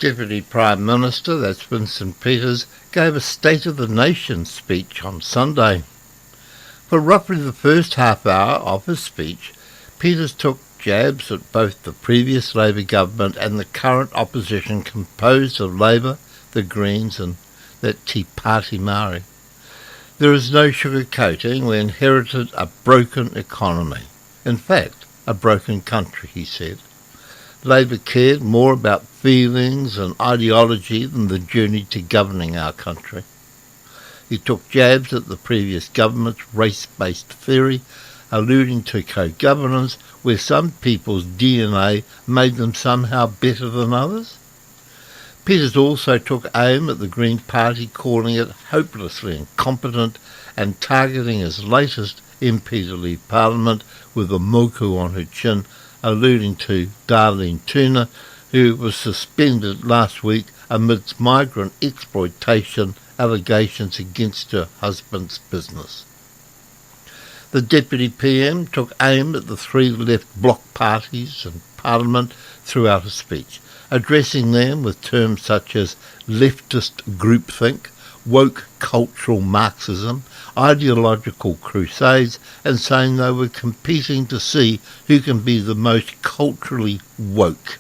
Deputy Prime Minister, that's Winston Peters, gave a State of the Nation speech on Sunday. For roughly the first half hour of his speech, Peters took jabs at both the previous Labour government and the current opposition composed of Labour, the Greens and that Tea Party Māori. There is no sugarcoating. We inherited a broken economy. In fact, a broken country, he said. Labour cared more about feelings and ideology than the journey to governing our country. He took jabs at the previous government's race-based theory, alluding to co-governance where some people's DNA made them somehow better than others. Peters also took aim at the Green Party, calling it hopelessly incompetent and targeting his latest MP to leave Parliament with a moku on her chin, alluding to Darlene Turner, who was suspended last week amidst migrant exploitation allegations against her husband's business. The Deputy PM took aim at the three left bloc parties in Parliament throughout his speech, addressing them with terms such as leftist groupthink, woke cultural Marxism, ideological crusades, and saying they were competing to see who can be the most culturally woke.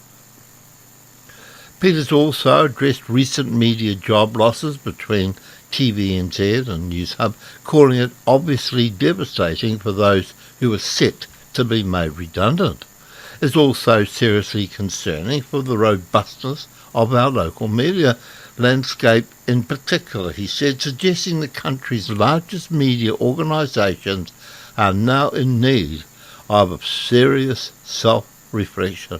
Peters also addressed recent media job losses between TVNZ and Newshub, calling it obviously devastating for those who are set to be made redundant. It's also seriously concerning for the robustness of our local media landscape in particular, he said, suggesting the country's largest media organisations are now in need of a serious self-reflection.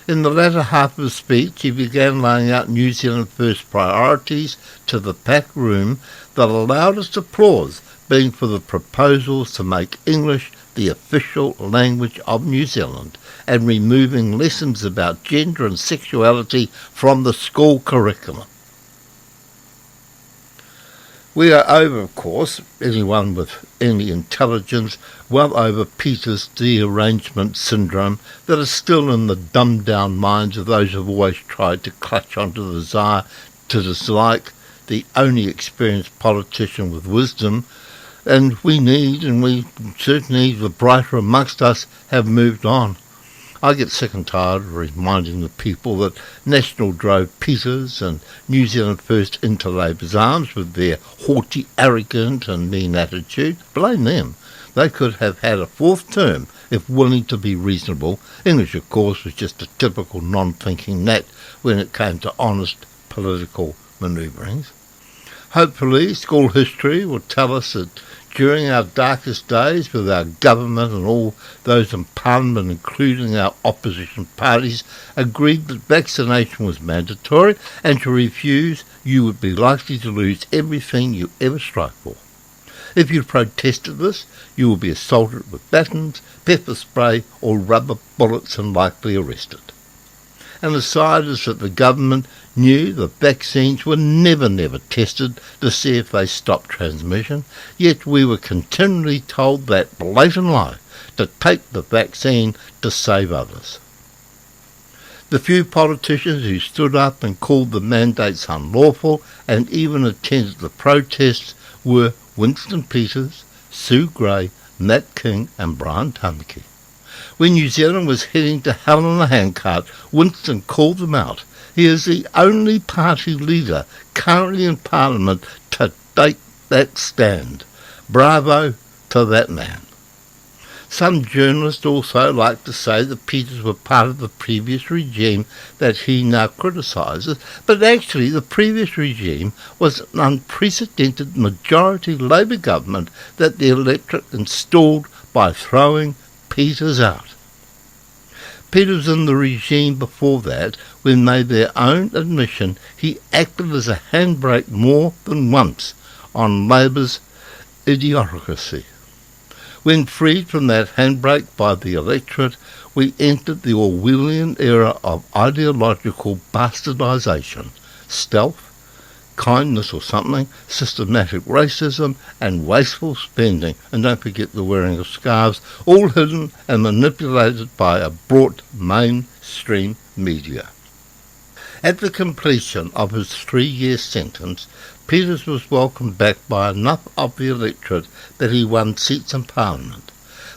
In the latter half of his speech, he began laying out New Zealand First priorities to the packed room, the loudest applause being for the proposals to make English the official language of New Zealand and removing lessons about gender and sexuality from the school curriculum. We are over, of course, anyone with any intelligence, well over Peters' derangement syndrome that is still in the dumbed-down minds of those who have always tried to clutch onto the desire to dislike the only experienced politician with wisdom, and we certainly, the brighter amongst us, have moved on. I get sick and tired of reminding the people that National drove Peters and New Zealand First into Labour's arms with their haughty, arrogant and mean attitude. Blame them. They could have had a fourth term if willing to be reasonable. English, of course, was just a typical non-thinking gnat when it came to honest political manoeuvrings. Hopefully, school history will tell us that during our darkest days with our government and all those in Parliament, including our opposition parties, agreed that vaccination was mandatory, and to refuse you would be likely to lose everything you ever strive for. If you protested this, you will be assaulted with batons, pepper spray or rubber bullets and likely arrested. And the side is that the government knew the vaccines were never tested to see if they stopped transmission, yet we were continually told that blatant lie to take the vaccine to save others. The few politicians who stood up and called the mandates unlawful and even attended the protests were Winston Peters, Sue Gray, Nat King and Brian Tamaki. When New Zealand was heading to hell in a handcart, Winston called them out. He is the only party leader currently in Parliament to take that stand. Bravo to that man. Some journalists also like to say that Peters were part of the previous regime that he now criticises, but actually the previous regime was an unprecedented majority Labour government that the electorate installed by throwing Peters out. Peters in the regime before that, when made their own admission, he acted as a handbrake more than once on Labour's idiocracy. When freed from that handbrake by the electorate, we entered the Orwellian era of ideological bastardisation, stealth, kindness or something, systematic racism and wasteful spending, and don't forget the wearing of scarves, all hidden and manipulated by a brought mainstream media. At the completion of his 3-year sentence, Peters was welcomed back by enough of the electorate that he won seats in Parliament.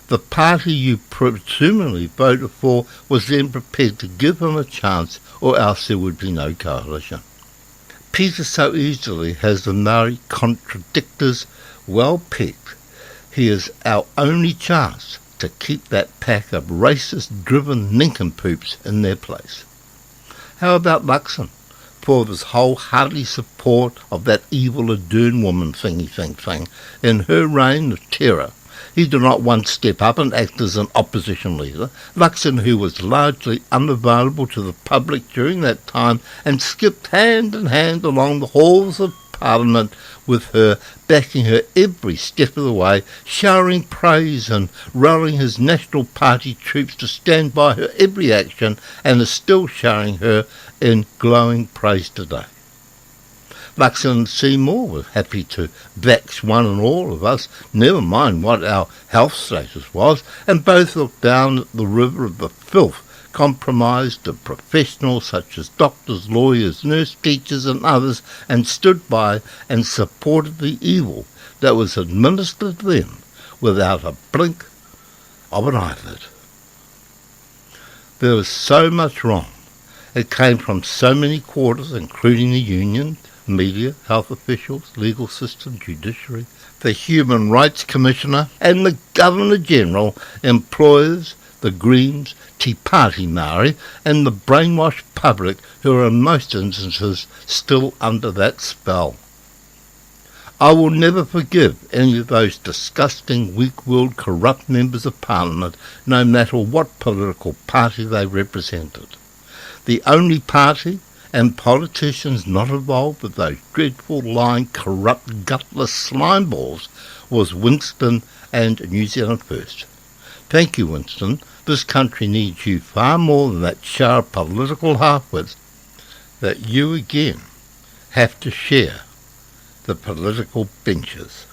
The party you presumably voted for was then prepared to give him a chance, or else there would be no coalition. Peters so easily has the Maori contradictors well pegged. He is our only chance to keep that pack of racist-driven nincompoops in their place. How about Luxon, for his wholehearted support of that evil Adern woman thing in her reign of terror? He did not once step up and act as an opposition leader. Luxon, who was largely unavailable to the public during that time, and skipped hand in hand along the halls of Parliament with her, backing her every step of the way, showering praise and rallying his National Party troops to stand by her every action, and is still showering her in glowing praise today. Luxon and Seymour were happy to vex one and all of us, never mind what our health status was, and both looked down at the river of the filth compromised of professionals such as doctors, lawyers, nurse teachers and others, and stood by and supported the evil that was administered to them without a blink of an eyelid. There was so much wrong. It came from so many quarters, including the union, media, health officials, legal system, judiciary, the Human Rights Commissioner and the Governor-General, employers, the Greens, Tea Party Maori and the brainwashed public who are in most instances still under that spell. I will never forgive any of those disgusting, weak-willed, corrupt members of Parliament, no matter what political party they represented. The only party and politicians not involved with those dreadful, lying, corrupt, gutless slime balls was Winston and New Zealand First. Thank you, Winston. This country needs you far more than that shower of political half-wits that you again have to share the political benches.